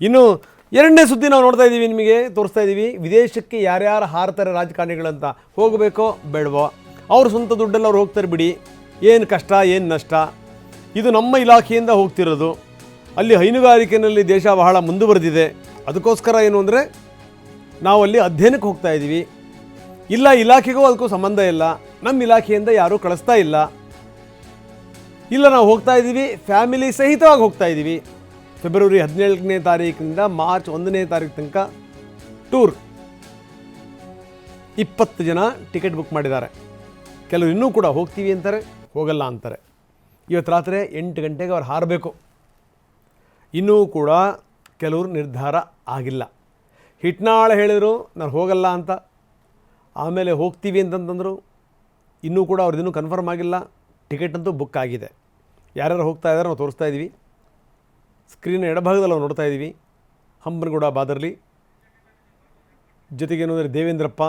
ಇನ್ನು ಎರಡನೇ ಸುದ್ದಿ ನಾವು ನೋಡ್ತಾ ಇದ್ದೀವಿ, ನಿಮಗೆ ತೋರಿಸ್ತಾ ಇದ್ದೀವಿ. ವಿದೇಶಕ್ಕೆ ಯಾರ್ಯಾರು ಹಾರ್ತಾರೆ ರಾಜಕಾರಣಿಗಳಂತ, ಹೋಗಬೇಕೋ ಬೇಡವೋ, ಅವ್ರ ಸ್ವಂತ ದುಡ್ಡಲ್ಲಿ ಅವ್ರು ಹೋಗ್ತಾರೆ ಬಿಡಿ, ಏನು ಕಷ್ಟ ಏನು ನಷ್ಟ. ಇದು ನಮ್ಮ ಇಲಾಖೆಯಿಂದ ಹೋಗ್ತಿರೋದು. ಅಲ್ಲಿ ಹೈನುಗಾರಿಕೆಯಲ್ಲಿ ದೇಶ ಬಹಳ ಮುಂದುವರೆದಿದೆ. ಅದಕ್ಕೋಸ್ಕರ ಏನು ಅಂದರೆ ನಾವು ಅಲ್ಲಿ ಅಧ್ಯಯನಕ್ಕೆ ಹೋಗ್ತಾ ಇದ್ದೀವಿ. ಇಲ್ಲ ಇಲಾಖೆಗೂ ಅದಕ್ಕೂ ಸಂಬಂಧ ಇಲ್ಲ, ನಮ್ಮ ಇಲಾಖೆಯಿಂದ ಯಾರೂ ಕಳಿಸ್ತಾ ಇಲ್ಲ. ಇಲ್ಲ ನಾವು ಹೋಗ್ತಾ ಇದ್ದೀವಿ, ಫ್ಯಾಮಿಲಿ ಸಹಿತವಾಗಿ ಹೋಗ್ತಾ ಇದ್ದೀವಿ. ಫೆಬ್ರವರಿ 17ನೇ ತಾರೀಕಿನಿಂದ ಮಾರ್ಚ್ 1ನೇ ತಾರೀಕು ತನಕ ಟೂರ್. 20 ಜನ ಟಿಕೆಟ್ ಬುಕ್ ಮಾಡಿದ್ದಾರೆ. ಕೆಲವರು ಇನ್ನೂ ಕೂಡ ಹೋಗ್ತೀವಿ ಅಂತಾರೆ, ಹೋಗಲ್ಲ ಅಂತಾರೆ. ಇವತ್ತು ರಾತ್ರಿ 8 ಗಂಟೆಗೆ ಅವ್ರು ಹಾರಬೇಕು. ಇನ್ನೂ ಕೂಡ ಕೆಲವರು ನಿರ್ಧಾರ ಆಗಿಲ್ಲ. ಹಿಟ್ನಾಳ ಹೇಳಿದರು ನಾನು ಹೋಗಲ್ಲ ಅಂತ, ಆಮೇಲೆ ಹೋಗ್ತೀವಿ ಅಂತಂತಂದರು. ಇನ್ನೂ ಕೂಡ ಅವ್ರದಿನ್ನೂ ಕನ್ಫರ್ಮ್ ಆಗಿಲ್ಲ. ಟಿಕೆಟ್ ಅಂತೂ ಬುಕ್ ಆಗಿದೆ. ಯಾರ್ಯಾರು ಹೋಗ್ತಾ ಇದ್ದಾರೆ ನಾವು ತೋರಿಸ್ತಾ ಇದ್ದೀವಿ. ಸ್ಕ್ರೀನ್ ಎಡಭಾಗದಲ್ಲಿ ನಾವು ನೋಡ್ತಾ ಇದ್ದೀವಿ. ಹಂಪನಗೌಡ ಬಾದರ್ಲಿ, ಜೊತೆಗೇನು ಅಂದರೆ ದೇವೇಂದ್ರಪ್ಪ,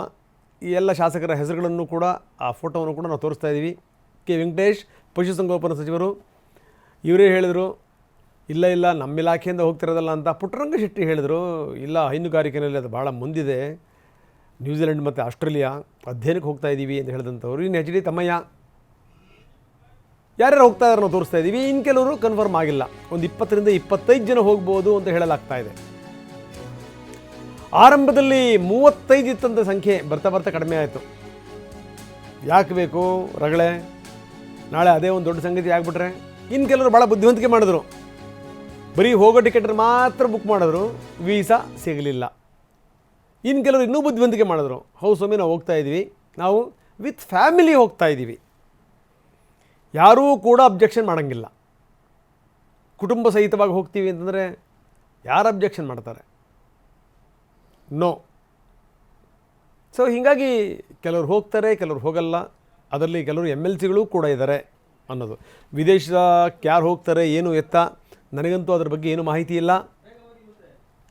ಈ ಎಲ್ಲ ಶಾಸಕರ ಹೆಸರುಗಳನ್ನು ಕೂಡ ಆ ಫೋಟೋವನ್ನು ಕೂಡ ನಾವು ತೋರಿಸ್ತಾ ಇದ್ದೀವಿ. ಕೆ ವೆಂಕಟೇಶ್ ಪಶುಸಂಗೋಪನಾ ಸಚಿವರು ಇವರೇ ಹೇಳಿದರು ಇಲ್ಲ ನಮ್ಮ ಇಲಾಖೆಯಿಂದ ಹೋಗ್ತಿರೋದಲ್ಲ ಅಂತ. ಪುಟ್ಟರಂಗ ಶೆಟ್ಟಿ ಹೇಳಿದರು ಇಲ್ಲ ಹೈನುಗಾರಿಕೆಯಲ್ಲಿ ಅದು ಭಾಳ ಮುಂದಿದೆ, ನ್ಯೂಜಿಲೆಂಡ್ ಮತ್ತು ಆಸ್ಟ್ರೇಲಿಯಾ ಅಧ್ಯಯನಕ್ಕೆ ಹೋಗ್ತಾ ಇದ್ದೀವಿ ಅಂತ ಹೇಳಿದಂಥವ್ರು. ಇನ್ನು HD ತಮ್ಮಯ್ಯ, ಯಾರ್ಯಾರು ಹೋಗ್ತಾ ಇದ್ದಾರೆ ನಾವು ತೋರಿಸ್ತಾ ಇದ್ದೀವಿ. ಇನ್ನು ಕೆಲವರು ಕನ್ಫರ್ಮ್ ಆಗಿಲ್ಲ. ಒಂದು 20 ರಿಂದ 25 ಜನ ಹೋಗ್ಬೋದು ಅಂತ ಹೇಳಲಾಗ್ತಾ ಇದೆ. ಆರಂಭದಲ್ಲಿ 35 ಇತ್ತಂಥ ಸಂಖ್ಯೆ, ಬರ್ತಾ ಬರ್ತಾ ಕಡಿಮೆ ಆಯಿತು. ಯಾಕೆ ಬೇಕು ರಗಳೆ, ನಾಳೆ ಅದೇ ಒಂದು ದೊಡ್ಡ ಸಂಗತಿ ಆಗಿಬಿಟ್ರೆ. ಇನ್ನು ಕೆಲವರು ಭಾಳ ಬುದ್ಧಿವಂತಿಕೆ ಮಾಡಿದ್ರು. ಬರೀ ಹೋಗೋ ಟಿಕೆಟ್ ಮಾತ್ರ ಬುಕ್ ಮಾಡಿದ್ರು, ವೀಸಾ ಸಿಗಲಿಲ್ಲ. ಇನ್ನು ಕೆಲವರು ಇನ್ನೂ ಬುದ್ಧಿವಂತಿಕೆ ಮಾಡಿದ್ರು. ಹೌದು ಸ್ವಾಮಿ ನಾವು ಹೋಗ್ತಾ ಇದ್ದೀವಿ, ನಾವು ವಿತ್ ಫ್ಯಾಮಿಲಿ ಹೋಗ್ತಾ ಇದ್ದೀವಿ, ಯಾರೂ ಕೂಡ ಅಬ್ಜೆಕ್ಷನ್ ಮಾಡೋಂಗಿಲ್ಲ. ಕುಟುಂಬ ಸಹಿತವಾಗಿ ಹೋಗ್ತೀವಿ ಅಂತಂದರೆ ಯಾರು ಅಬ್ಜೆಕ್ಷನ್ ಮಾಡ್ತಾರೆ? ನೋ. ಸೊ ಹೀಗಾಗಿ ಕೆಲವರು ಹೋಗ್ತಾರೆ, ಕೆಲವರು ಹೋಗಲ್ಲ. ಅದರಲ್ಲಿ ಕೆಲವರು MLCಗಳು ಕೂಡ ಇದ್ದಾರೆ ಅನ್ನೋದು. ವಿದೇಶಕ್ಕೆ ಯಾರು ಹೋಗ್ತಾರೆ ಏನು ಎತ್ತ, ನನಗಂತೂ ಅದ್ರ ಬಗ್ಗೆ ಏನೂ ಮಾಹಿತಿ ಇಲ್ಲ.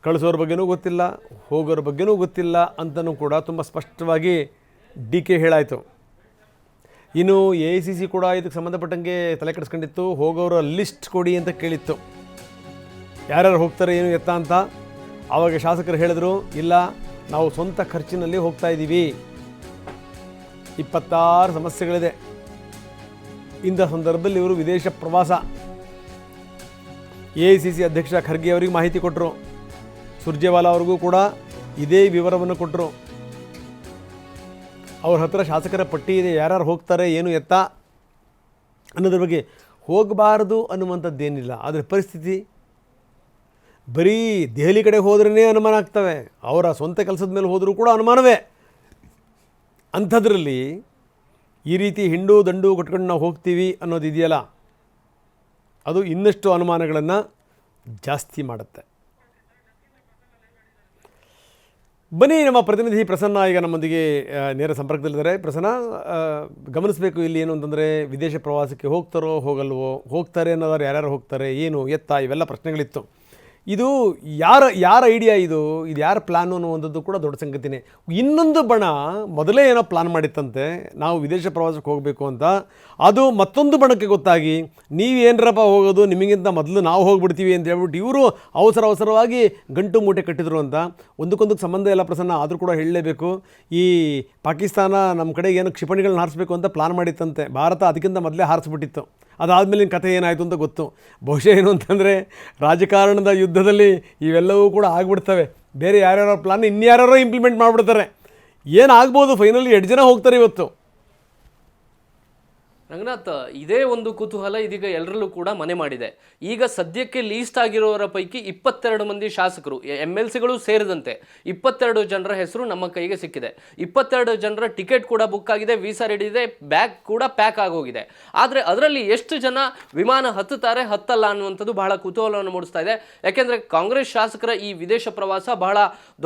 ಕಳಿಸೋರ ಬಗ್ಗೆನೂ ಗೊತ್ತಿಲ್ಲ, ಹೋಗೋರ ಬಗ್ಗೆನೂ ಗೊತ್ತಿಲ್ಲ ಅಂತಲೂ ಕೂಡ ತುಂಬ ಸ್ಪಷ್ಟವಾಗಿ DK ಹೇಳಾಯಿತು. ಇನ್ನು AICC ಕೂಡ ಇದಕ್ಕೆ ಸಂಬಂಧಪಟ್ಟಂಗೆ ತಲೆ ಕೆಡಿಸ್ಕೊಂಡಿತ್ತು. ಹೋಗೋರ ಲಿಸ್ಟ್ ಕೊಡಿ ಅಂತ ಕೇಳಿತ್ತು, ಯಾರ್ಯಾರು ಹೋಗ್ತಾರೆ ಏನು ಎತ್ತ ಅಂತ. ಆವಾಗ ಶಾಸಕರು ಹೇಳಿದ್ರು ಇಲ್ಲ ನಾವು ಸ್ವಂತ ಖರ್ಚಿನಲ್ಲಿ ಹೋಗ್ತಾ ಇದ್ದೀವಿ, 26 ಸಮಸ್ಯೆಗಳಿದೆ. ಇಂಥ ಸಂದರ್ಭದಲ್ಲಿ ಇವರು ವಿದೇಶ ಪ್ರವಾಸ. AICC ಅಧ್ಯಕ್ಷ ಖರ್ಗೆ ಅವರಿಗೆ ಮಾಹಿತಿ ಕೊಟ್ಟರು, ಸುರ್ಜೇವಾಲಾ ಅವ್ರಿಗೂ ಕೂಡ ಇದೇ ವಿವರವನ್ನು ಕೊಟ್ಟರು. ಅವ್ರ ಹತ್ರ ಶಾಸಕರ ಪಟ್ಟಿ ಇದೆ, ಯಾರ್ಯಾರು ಹೋಗ್ತಾರೆ ಏನು ಎತ್ತ ಅನ್ನೋದ್ರ ಬಗ್ಗೆ. ಹೋಗಬಾರ್ದು ಅನ್ನುವಂಥದ್ದೇನಿಲ್ಲ, ಆದರೆ ಪರಿಸ್ಥಿತಿ ಬರೀ ದೆಹಲಿ ಕಡೆ ಹೋದ್ರೇ ಅನುಮಾನ ಆಗ್ತವೆ, ಅವರ ಸ್ವಂತ ಕೆಲಸದ ಮೇಲೆ ಹೋದರೂ ಕೂಡ ಅನುಮಾನವೇ. ಅಂಥದ್ರಲ್ಲಿ ಈ ರೀತಿ ಹಿಂಡು ದಂಡು ಕಟ್ಕೊಂಡು ನಾವು ಹೋಗ್ತೀವಿ ಅನ್ನೋದಿದೆಯಲ್ಲ, ಅದು ಇನ್ನಷ್ಟು ಅನುಮಾನಗಳನ್ನು ಜಾಸ್ತಿ ಮಾಡುತ್ತೆ. ಬನ್ನಿ, ನಮ್ಮ ಪ್ರತಿನಿಧಿ ಪ್ರಸನ್ನ ಈಗ ನಮ್ಮೊಂದಿಗೆ ನೇರ ಸಂಪರ್ಕದಲ್ಲಿದ್ದಾರೆ. ಪ್ರಸನ್ನ, ಗಮನಿಸಬೇಕು ಇಲ್ಲಿ ಏನು ಅಂತಂದರೆ, ವಿದೇಶ ಪ್ರವಾಸಕ್ಕೆ ಹೋಗ್ತಾರೋ ಹೋಗಲ್ವೋ, ಹೋಗ್ತಾರೆ ಅನ್ನೋದಾರು ಯಾರ್ಯಾರು ಹೋಗ್ತಾರೆ ಏನು ಎತ್ತ, ಇವೆಲ್ಲ ಪ್ರಶ್ನೆಗಳಿತ್ತು. ಇದು ಯಾರ ಐಡಿಯಾ, ಇದು ಯಾರ ಪ್ಲ್ಯಾನು ಅನ್ನುವಂಥದ್ದು ಕೂಡ ದೊಡ್ಡ ಸಂಗತಿನೇ. ಇನ್ನೊಂದು ಬಣ ಮೊದಲೇ ಏನೋ ಪ್ಲ್ಯಾನ್ ಮಾಡಿತ್ತಂತೆ, ನಾವು ವಿದೇಶ ಪ್ರವಾಸಕ್ಕೆ ಹೋಗಬೇಕು ಅಂತ. ಅದು ಮತ್ತೊಂದು ಬಣಕ್ಕೆ ಗೊತ್ತಾಗಿ ನೀವೇನರಪ್ಪ ಹೋಗೋದು, ನಿಮಗಿಂತ ಮೊದಲು ನಾವು ಹೋಗ್ಬಿಡ್ತೀವಿ ಅಂತ ಹೇಳ್ಬಿಟ್ಟು ಇವರು ಅವಸರವಾಗಿ ಗಂಟು ಮೂಟೆ ಕಟ್ಟಿದ್ರು ಅಂತ. ಒಂದಕ್ಕೊಂದಕ್ಕೆ ಸಂಬಂಧ ಇಲ್ಲ ಪ್ರಸನ್ನ, ಆದರೂ ಕೂಡ ಹೇಳಲೇಬೇಕು. ಈ ಪಾಕಿಸ್ತಾನ ನಮ್ಮ ಕಡೆಗೆ ಏನು ಕ್ಷಿಪಣಿಗಳನ್ನ ಹಾರಿಸ್ಬೇಕು ಅಂತ ಪ್ಲ್ಯಾನ್ ಮಾಡಿತ್ತಂತೆ. ಭಾರತ ಅದಕ್ಕಿಂತ ಮೊದಲೇ ಹಾರಿಸ್ಬಿಟ್ಟಿತ್ತು. ಅದಾದಮೇಲೆ ಕಥೆ ಏನಾಯಿತು ಅಂತ ಗೊತ್ತು. ಬಹುಶಃ ಏನು ಅಂತಂದರೆ ರಾಜಕಾರಣದ ಯುದ್ಧದಲ್ಲಿ ಇವೆಲ್ಲವೂ ಕೂಡ ಆಗಿಬಿಡ್ತವೆ. ಬೇರೆ ಯಾರ್ಯಾರೋ ಪ್ಲಾನ್ ಇನ್ಯಾರೋ ಇಂಪ್ಲಿಮೆಂಟ್ ಮಾಡಿಬಿಡ್ತಾರೆ. ಏನಾಗ್ಬೋದು, ಫೈನಲಿ 2 ಜನ ಹೋಗ್ತಾರೆ ಇವತ್ತು. ರಂಗನಾಥ್, ಇದೇ ಒಂದು ಕುತೂಹಲ ಇದೀಗ ಎಲ್ಲರಲ್ಲೂ ಕೂಡ ಮನೆ ಮಾಡಿದೆ. ಈಗ ಸದ್ಯಕ್ಕೆ ಲೀಸ್ಟ್ ಆಗಿರೋರ ಪೈಕಿ 22 ಮಂದಿ ಶಾಸಕರು, MLCಗಳು ಸೇರಿದಂತೆ 22 ಜನರ ಹೆಸರು ನಮ್ಮ ಕೈಗೆ ಸಿಕ್ಕಿದೆ. 22 ಜನರ ಟಿಕೆಟ್ ಕೂಡ ಬುಕ್ ಆಗಿದೆ, ವೀಸಾ ರೆಡಿ ಇದೆ, ಬ್ಯಾಗ್ ಕೂಡ ಪ್ಯಾಕ್ ಆಗೋಗಿದೆ. ಆದರೆ ಅದರಲ್ಲಿ ಎಷ್ಟು ಜನ ವಿಮಾನ ಹತ್ತುತ್ತಾರೆ ಹತ್ತಲ್ಲ ಅನ್ನುವಂಥದ್ದು ಬಹಳ ಕುತೂಹಲವನ್ನು ಮೂಡಿಸ್ತಾ ಇದೆ. ಯಾಕೆಂದರೆ ಕಾಂಗ್ರೆಸ್ ಶಾಸಕರ ಈ ವಿದೇಶ ಪ್ರವಾಸ ಬಹಳ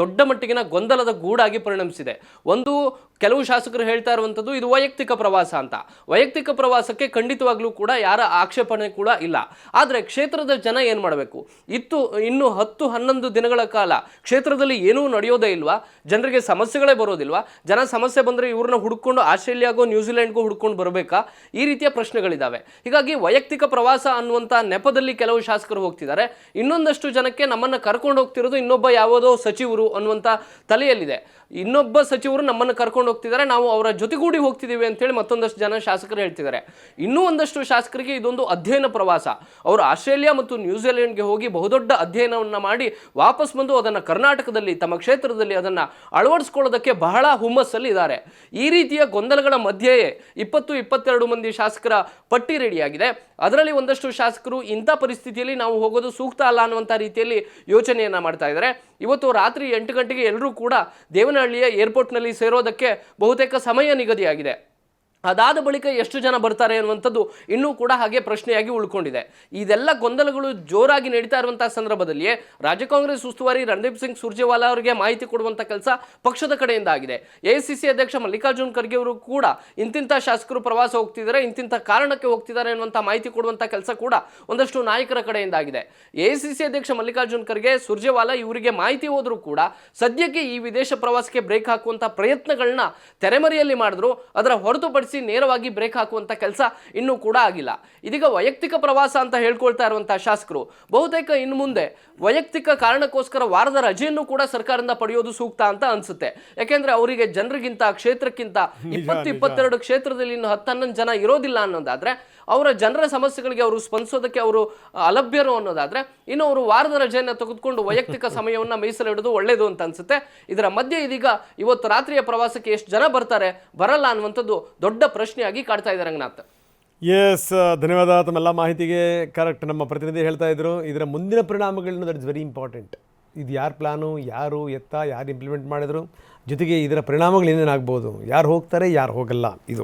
ದೊಡ್ಡ ಮಟ್ಟಿಗಿನ ಗೊಂದಲದ ಗೂಡಾಗಿ ಪರಿಣಮಿಸಿದೆ. ಕೆಲವು ಶಾಸಕರು ಹೇಳ್ತಾ ಇರುವಂಥದ್ದು ಇದು ವೈಯಕ್ತಿಕ ಪ್ರವಾಸ ಅಂತ. ವೈಯಕ್ತಿಕ ಪ್ರವಾಸಕ್ಕೆ ಖಂಡಿತವಾಗ್ಲೂ ಕೂಡ ಯಾರ ಆಕ್ಷೇಪಣೆ ಕೂಡ ಇಲ್ಲ. ಆದರೆ ಕ್ಷೇತ್ರದ ಜನ ಏನು ಮಾಡಬೇಕು? ಇನ್ನು 10-11 ದಿನಗಳ ಕಾಲ ಕ್ಷೇತ್ರದಲ್ಲಿ ಏನೂ ನಡೆಯೋದೇ ಇಲ್ವಾ? ಜನರಿಗೆ ಸಮಸ್ಯೆಗಳೇ ಬರೋದಿಲ್ವಾ? ಜನ ಸಮಸ್ಯೆ ಬಂದರೆ ಇವ್ರನ್ನ ಹುಡ್ಕೊಂಡು ಆಸ್ಟ್ರೇಲಿಯಾಗೋ ನ್ಯೂಜಿಲೆಂಡ್ಗೋ ಹುಡ್ಕೊಂಡು ಬರಬೇಕಾ? ಈ ರೀತಿಯ ಪ್ರಶ್ನೆಗಳಿದ್ದಾವೆ. ಹೀಗಾಗಿ ವೈಯಕ್ತಿಕ ಪ್ರವಾಸ ಅನ್ನುವಂಥ ನೆಪದಲ್ಲಿ ಕೆಲವು ಶಾಸಕರು ಹೋಗ್ತಿದ್ದಾರೆ. ಇನ್ನೊಂದಷ್ಟು ಜನಕ್ಕೆ ನಮ್ಮನ್ನು ಕರ್ಕೊಂಡು ಹೋಗ್ತಿರೋದು ಇನ್ನೊಬ್ಬ ಯಾವುದೋ ಸಚಿವರು ಅನ್ನುವಂಥ ತಲೆಯಲ್ಲಿದೆ. ಇನ್ನೊಬ್ಬ ಸಚಿವರು ನಮ್ಮನ್ನು ಕರ್ಕೊಂಡು ಹೋಗ್ತಿದ್ದಾರೆ, ನಾವು ಅವರ ಜೊತೆಗೂಡಿ ಹೋಗ್ತಿದ್ದೀವಿ ಅಂತೇಳಿ ಮತ್ತೊಂದಷ್ಟು ಜನ ಶಾಸಕರು ಹೇಳ್ತಿದ್ದಾರೆ. ಇನ್ನೂ ಒಂದಷ್ಟು ಶಾಸಕರಿಗೆ ಇದೊಂದು ಅಧ್ಯಯನ ಪ್ರವಾಸ. ಅವರು ಆಸ್ಟ್ರೇಲಿಯಾ ಮತ್ತು ನ್ಯೂಜಿಲೆಂಡ್ಗೆ ಹೋಗಿ ಬಹುದೊಡ್ಡ ಅಧ್ಯಯನವನ್ನು ಮಾಡಿ ವಾಪಸ್ ಬಂದು ಅದನ್ನು ಕರ್ನಾಟಕದಲ್ಲಿ ತಮ್ಮ ಕ್ಷೇತ್ರದಲ್ಲಿ ಅದನ್ನು ಅಳವಡಿಸ್ಕೊಳ್ಳೋದಕ್ಕೆ ಬಹಳ ಹುಮ್ಮಸ್ಸಲ್ಲಿ ಇದ್ದಾರೆ. ಈ ರೀತಿಯ ಗೊಂದಲಗಳ ಮಧ್ಯೆಯೇ 20-22 ಮಂದಿ ಶಾಸಕರ ಪಟ್ಟಿ ರೆಡಿಯಾಗಿದೆ. ಅದರಲ್ಲಿ ಒಂದಷ್ಟು ಶಾಸಕರು ಇಂಥ ಪರಿಸ್ಥಿತಿಯಲ್ಲಿ ನಾವು ಹೋಗೋದು ಸೂಕ್ತ ಅಲ್ಲ ಅನ್ನುವಂಥ ರೀತಿಯಲ್ಲಿ ಯೋಚನೆಯನ್ನು ಮಾಡ್ತಾ ಇದ್ದಾರೆ. ಇವತ್ತು ರಾತ್ರಿ 8 ಗಂಟೆಗೆ ಎಲ್ಲರೂ ಕೂಡ ದೇವನಹಳ್ಳಿಯ ಏರ್ಪೋರ್ಟ್ನಲ್ಲಿ ಸೇರೋದಕ್ಕೆ ಬಹುತೇಕ ಸಮಯ ನಿಗದಿಯಾಗಿದೆ. ಅದಾದ ಬಳಿಕ ಎಷ್ಟು ಜನ ಬರ್ತಾರೆ ಅನ್ನುವಂಥದ್ದು ಇನ್ನೂ ಕೂಡ ಹಾಗೆ ಪ್ರಶ್ನೆಯಾಗಿ ಉಳ್ಕೊಂಡಿದೆ. ಇದೆಲ್ಲ ಗೊಂದಲಗಳು ಜೋರಾಗಿ ನಡೀತಾ ಇರುವಂತಹ ಸಂದರ್ಭದಲ್ಲಿಯೇ ರಾಜ್ಯ ಕಾಂಗ್ರೆಸ್ ಉಸ್ತುವಾರಿ ರಣದೀಪ್ ಸಿಂಗ್ ಸುರ್ಜೇವಾಲಾ ಅವರಿಗೆ ಮಾಹಿತಿ ಕೊಡುವಂಥ ಕೆಲಸ ಪಕ್ಷದ ಕಡೆಯಿಂದ ಆಗಿದೆ. ಎಐಸಿಸಿ ಅಧ್ಯಕ್ಷ ಮಲ್ಲಿಕಾರ್ಜುನ್ ಖರ್ಗೆ ಅವರು ಕೂಡ ಇಂತಿಂಥ ಶಾಸಕರು ಪ್ರವಾಸ ಹೋಗ್ತಿದ್ದಾರೆ, ಇಂತಿಂಥ ಕಾರಣಕ್ಕೆ ಹೋಗ್ತಿದ್ದಾರೆ ಅನ್ನುವಂಥ ಮಾಹಿತಿ ಕೊಡುವಂಥ ಕೆಲಸ ಕೂಡ ಒಂದಷ್ಟು ನಾಯಕರ ಕಡೆಯಿಂದ ಆಗಿದೆ. ಎಐಸಿಸಿ ಅಧ್ಯಕ್ಷ ಮಲ್ಲಿಕಾರ್ಜುನ್ ಖರ್ಗೆ, ಸುರ್ಜೇವಾಲಾ ಇವರಿಗೆ ಮಾಹಿತಿ ಹೋದರೂ ಕೂಡ ಸದ್ಯಕ್ಕೆ ಈ ವಿದೇಶ ಪ್ರವಾಸಕ್ಕೆ ಬ್ರೇಕ್ ಹಾಕುವಂಥ ಪ್ರಯತ್ನಗಳನ್ನ ತೆರೆಮರೆಯಲ್ಲಿ ಮಾಡಿದ್ರು. ಅದರ ಹೊರತುಪಡಿಸಿ ನೇರವಾಗಿ ಬ್ರೇಕ್ ಹಾಕುವಂತ ಕೆಲಸ ಇನ್ನೂ ಕೂಡ ಆಗಿಲ್ಲ. ಇದೀಗ ವೈಯಕ್ತಿಕ ಪ್ರವಾಸ ಅಂತ ಹೇಳ್ಕೊಳ್ತಾ ಇರುವಂತಹ ಶಾಸಕರು ಬಹುತೇಕ ಇನ್ನು ಮುಂದೆ ವೈಯಕ್ತಿಕ ಕಾರಣಕ್ಕೋಸ್ಕರ ವಾರದ ರಜೆಯನ್ನು ಕೂಡ ಸರ್ಕಾರದಿಂದ ಪಡೆಯೋದು ಸೂಕ್ತ ಅಂತ ಅನ್ಸುತ್ತೆ. ಯಾಕೆಂದ್ರೆ ಅವರಿಗೆ ಜನರಿಗಿಂತ ಕ್ಷೇತ್ರಕ್ಕಿಂತ 20-22 ಕ್ಷೇತ್ರದಲ್ಲಿ ಇನ್ನು 10-11 ಜನ ಇರೋದಿಲ್ಲ ಅನ್ನೋದಾದ್ರೆ, ಅವರ ಜನರ ಸಮಸ್ಯೆಗಳಿಗೆ ಅವರು ಸ್ಪಂದಿಸೋದಕ್ಕೆ ಅವರು ಅಲಭ್ಯರು ಅನ್ನೋದಾದ್ರೆ, ಇನ್ನು ಅವರು ವಾರದ ರಜೆಯನ್ನು ತೆಗೆದುಕೊಂಡು ವೈಯಕ್ತಿಕ ಸಮಯವನ್ನು ಮೀಸಲಿಡೋದು ಒಳ್ಳೇದು ಅಂತ ಅನ್ಸುತ್ತೆ. ಇದರ ಮಧ್ಯೆ ಇದೀಗ ಇವತ್ತು ರಾತ್ರಿಯ ಪ್ರವಾಸಕ್ಕೆ ಎಷ್ಟು ಜನ ಬರ್ತಾರೆ ಬರಲ್ಲ ಅನ್ನುವಂಥದ್ದು ದೊಡ್ಡ ಪ್ರಶ್ನೆಯಾಗಿ ಕಾಡ್ತಾ ಇದೆ ರಂಗನಾಥ್. ಎಸ್, ಧನ್ಯವಾದ ತಮ್ಮೆಲ್ಲ ಮಾಹಿತಿಗೆ. ಕರೆಕ್ಟ್, ನಮ್ಮ ಪ್ರತಿನಿಧಿ ಹೇಳ್ತಾ ಇದ್ರು ಇದರ ಮುಂದಿನ ಪರಿಣಾಮಗಳನ್ನ ದಟ್ ಇಸ್ ವೆರಿ ಇಂಪಾರ್ಟೆಂಟ್. ಇದು ಯಾರ ಪ್ಲಾನು, ಯಾರು ಎತ್ತ, ಯಾರು ಇಂಪ್ಲಿಮೆಂಟ್ ಮಾಡಿದ್ರು, ಜೊತೆಗೆ ಇದರ ಪರಿಣಾಮಗಳು ಏನೇನಾಗ್ಬೋದು, ಯಾರು ಹೋಗ್ತಾರೆ ಯಾರು ಹೋಗಲ್ಲ, ಇದು